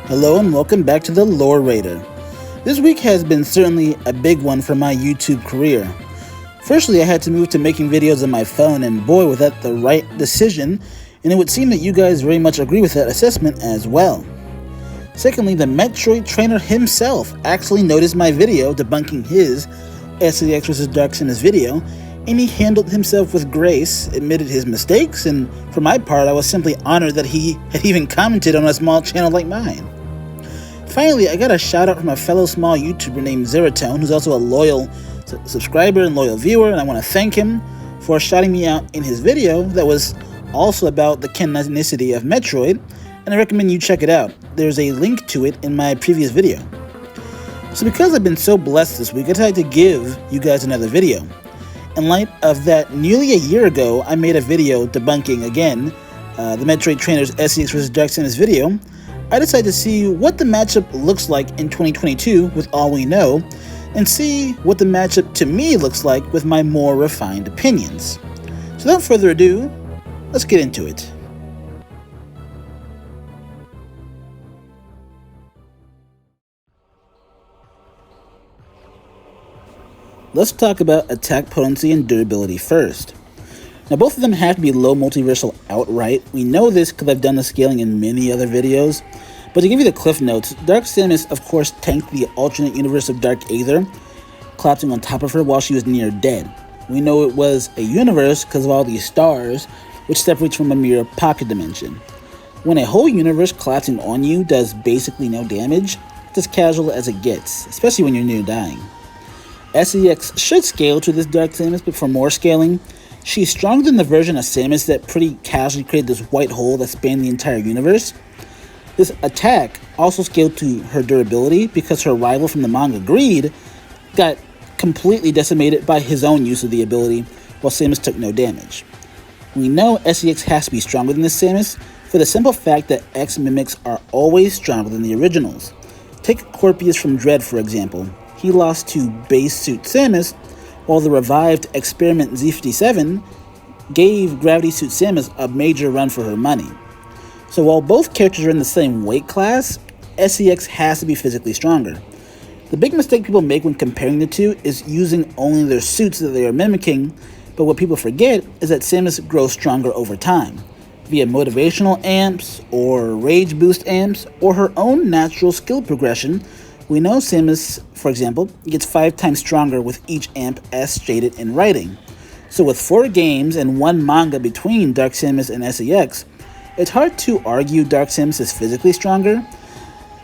Hello and welcome back to the Lore Raider. This week has been certainly a big one for my YouTube career. Firstly, I had to move to making videos on my phone, and boy, was that the right decision, and it would seem that you guys very much agree with that assessment as well. Secondly, the Metroid trainer himself actually noticed my video debunking his SEX vs. Dark Samus video, and he handled himself with grace, admitted his mistakes, and for my part, I was simply honored that he had even commented on a small channel like mine. Finally, I got a shout out from a fellow small YouTuber named Zeratone, who's also a loyal subscriber and loyal viewer, and I want to thank him for shouting me out in his video that was also about the canonicity of Metroid, and I recommend you check it out. There's a link to it in my previous video. So because I've been so blessed this week, I decided to give you guys another video. In light of that, nearly a year ago, I made a video debunking, again, the Metroid trainer's SEX vs. Dark Samus video. I decided to see what the matchup looks like in 2022 with all we know, and see what the matchup to me looks like with my more refined opinions. So without further ado, let's get into it. Let's talk about attack potency and durability first. Now both of them have to be low multiversal outright. We know this because I've done the scaling in many other videos. But to give you the cliff notes, Dark Samus of course tanked the alternate universe of Dark Aether, collapsing on top of her while she was near dead. We know it was a universe because of all these stars, which separates from a mere pocket dimension. When a whole universe collapsing on you does basically no damage, it's as casual as it gets, especially when you're near dying. SEX should scale to this Dark Samus, but for more scaling, she's stronger than the version of Samus that pretty casually created this white hole that spanned the entire universe. This attack also scaled to her durability because her rival from the manga, Greed, got completely decimated by his own use of the ability, while Samus took no damage. We know SEX has to be stronger than this Samus for the simple fact that X mimics are always stronger than the originals. Take Corpius from Dread, for example. He lost to base suit Samus, while the revived Experiment Z57 gave Gravity Suit Samus a major run for her money. So while both characters are in the same weight class, SEX has to be physically stronger. The big mistake people make when comparing the two is using only their suits that they are mimicking, but what people forget is that Samus grows stronger over time, via motivational amps, or rage boost amps, or her own natural skill progression. We know Samus, for example, gets 5 times stronger with each amp as stated in writing. So with 4 games and 1 manga between Dark Samus and SEX, it's hard to argue Dark Samus is physically stronger.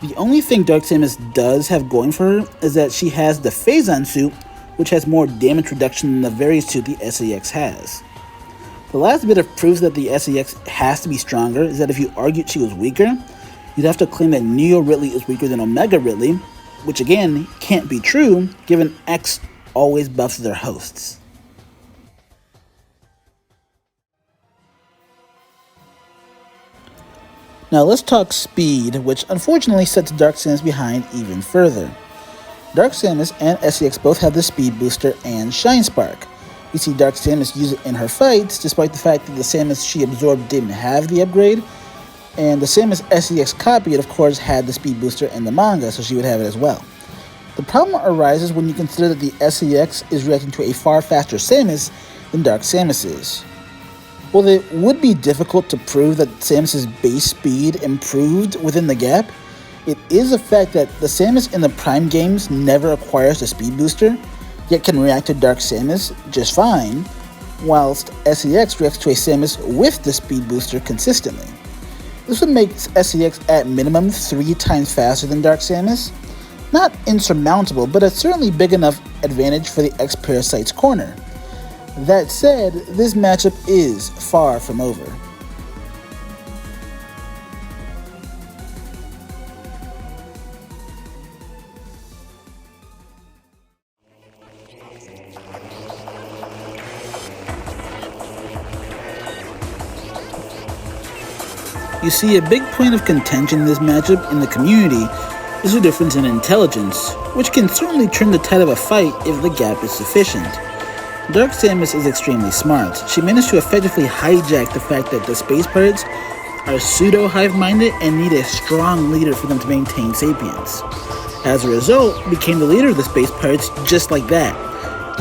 The only thing Dark Samus does have going for her is that she has the Phazon suit, which has more damage reduction than the very suit the SEX has. The last bit of proof that the SEX has to be stronger is that if you argued she was weaker, you'd have to claim that Neo Ridley is weaker than Omega Ridley, which again can't be true given X always buffs their hosts. Now let's talk speed, which unfortunately sets Dark Samus behind even further. Dark Samus and SEX both have the Speed Booster and Shine Spark. We see Dark Samus use it in her fights, despite the fact that the Samus she absorbed didn't have the upgrade, and the Samus SEX copy, of course, had the Speed Booster in the manga, so she would have it as well. The problem arises when you consider that the SEX is reacting to a far faster Samus than Dark Samus is. While it would be difficult to prove that Samus's base speed improved within the gap, it is a fact that the Samus in the Prime games never acquires the Speed Booster, yet can react to Dark Samus just fine, whilst SEX reacts to a Samus with the Speed Booster consistently. This would make SEX at minimum 3 times faster than Dark Samus. Not insurmountable, but a certainly big enough advantage for the X-Parasite's corner. That said, this matchup is far from over. You see, a big point of contention in this matchup in the community is the difference in intelligence, which can certainly turn the tide of a fight if the gap is sufficient. Dark Samus is extremely smart. She managed to effectively hijack the fact that the space pirates are pseudo-hive-minded and need a strong leader for them to maintain sapience. As a result, became the leader of the space pirates just like that,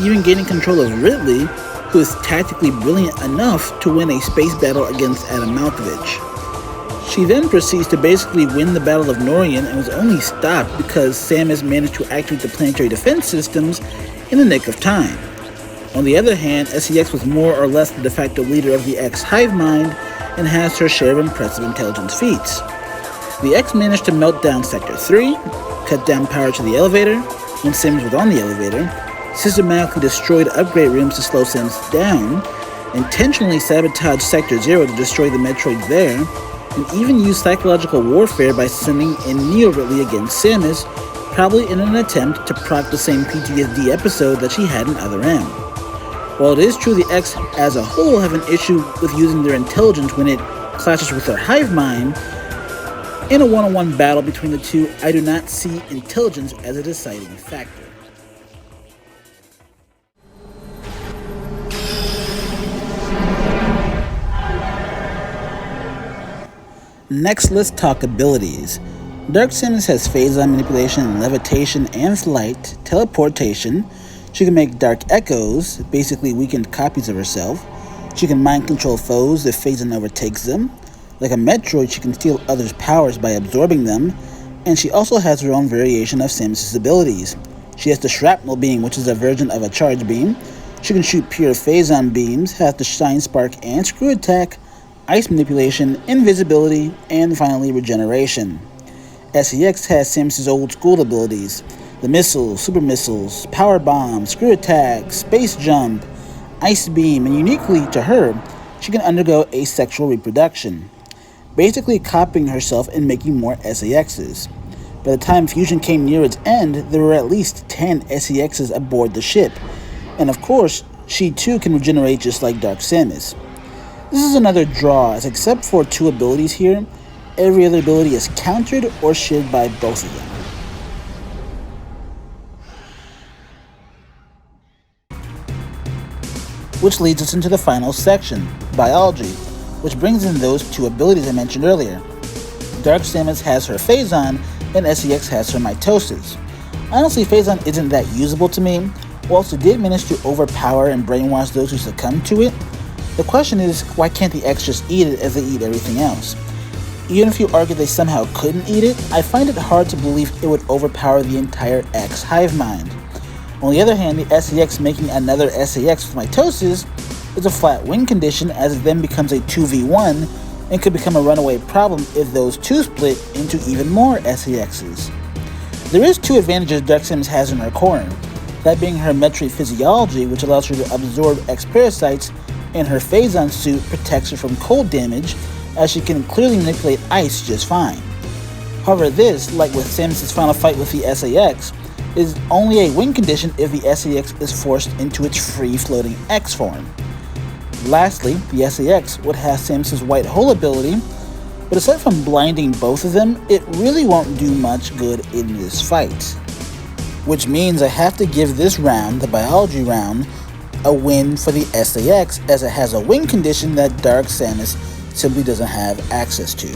even gaining control of Ridley, who is tactically brilliant enough to win a space battle against Adam Malkovich. She then proceeds to basically win the Battle of Norian and was only stopped because Samus managed to activate the planetary defense systems in the nick of time. On the other hand, SEX was more or less the de facto leader of the X hive mind and has her share of impressive intelligence feats. The X managed to melt down Sector 3, cut down power to the elevator when Samus was on the elevator, systematically destroyed upgrade rooms to slow Samus down, intentionally sabotaged Sector 0 to destroy the Metroid there, and even used psychological warfare by sending in Neo Ridley against Samus, probably in an attempt to proc the same PTSD episode that she had in Other M. While it is true the X as a whole have an issue with using their intelligence when it clashes with their hive mind, in a one-on-one battle between the two, I do not see intelligence as a deciding factor. Next, let's talk abilities. Dark Samus has phase-on manipulation, levitation, and flight, teleportation. She can make dark echoes, basically weakened copies of herself. She can mind control foes if phase-on overtakes them. Like a Metroid, she can steal others' powers by absorbing them. And she also has her own variation of Samus' abilities. She has the Shrapnel Beam, which is a version of a Charge Beam. She can shoot pure phase-on beams, has the Shine Spark and Screw Attack, Ice Manipulation, Invisibility, and finally Regeneration. SEX has Samus' old school abilities, the Missiles, Super Missiles, Power Bomb, Screw Attack, Space Jump, Ice Beam, and uniquely to her, she can undergo asexual reproduction, basically copying herself and making more SEXs. By the time Fusion came near its end, there were at least 10 SEXs aboard the ship, and of course, she too can regenerate just like Dark Samus. This is another draw, as except for two abilities here, every other ability is countered or shared by both of them. Which leads us into the final section, Biology, which brings in those two abilities I mentioned earlier. Dark Samus has her Phazon, and SEX has her Mitosis. Honestly, Phazon isn't that usable to me, whilst it did manage to overpower and brainwash those who succumb to it. The question is, why can't the X just eat it as they eat everything else? Even if you argue they somehow couldn't eat it, I find it hard to believe it would overpower the entire X hive mind. On the other hand, the SEX making another SAX with Mitosis is a flat win condition, as it then becomes a 2v1 and could become a runaway problem if those two split into even more SAXs. There is two advantages Dark Samus has in her corner, that being her Metroid physiology, which allows her to absorb X parasites, and her Phazon suit protects her from cold damage, as she can clearly manipulate ice just fine. However, this, like with Samus' final fight with the SAX, is only a win condition if the SAX is forced into its free-floating X form. Lastly, the SAX would have Samus' White Hole ability, but aside from blinding both of them, it really won't do much good in this fight. Which means I have to give this round, the Biology round, a win for the SAX, as it has a win condition that Dark Samus simply doesn't have access to.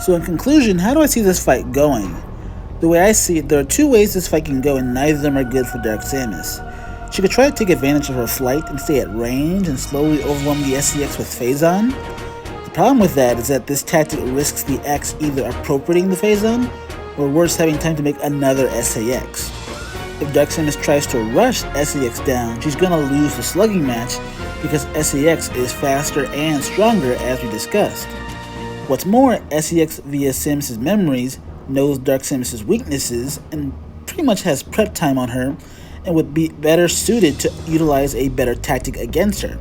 So in conclusion, how do I see this fight going? The way I see it, there are two ways this fight can go, and neither of them are good for Dark Samus. She could try to take advantage of her flight and stay at range and slowly overwhelm the SCX with Phazon. The problem with that is that this tactic risks the X either appropriating the Phazon, or worse, having time to make another SAX. If Dark Samus tries to rush SAX down, she's gonna lose the slugging match because SAX is faster and stronger, as we discussed. What's more, SEX via Samus' memories knows Dark Samus' weaknesses and pretty much has prep time on her and would be better suited to utilize a better tactic against her.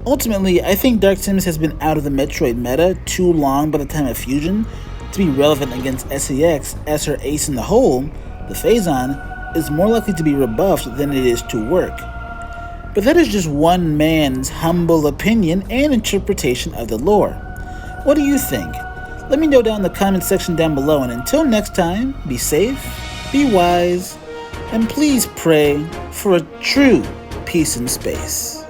Ultimately, I think Dark Samus has been out of the Metroid meta too long by the time of Fusion to be relevant against SEX, as her ace in the hole, the Phazon, is more likely to be rebuffed than it is to work. But that is just one man's humble opinion and interpretation of the lore. What do you think? Let me know down in the comment section down below, and until next time, be safe, be wise, and please pray for a true peace in space.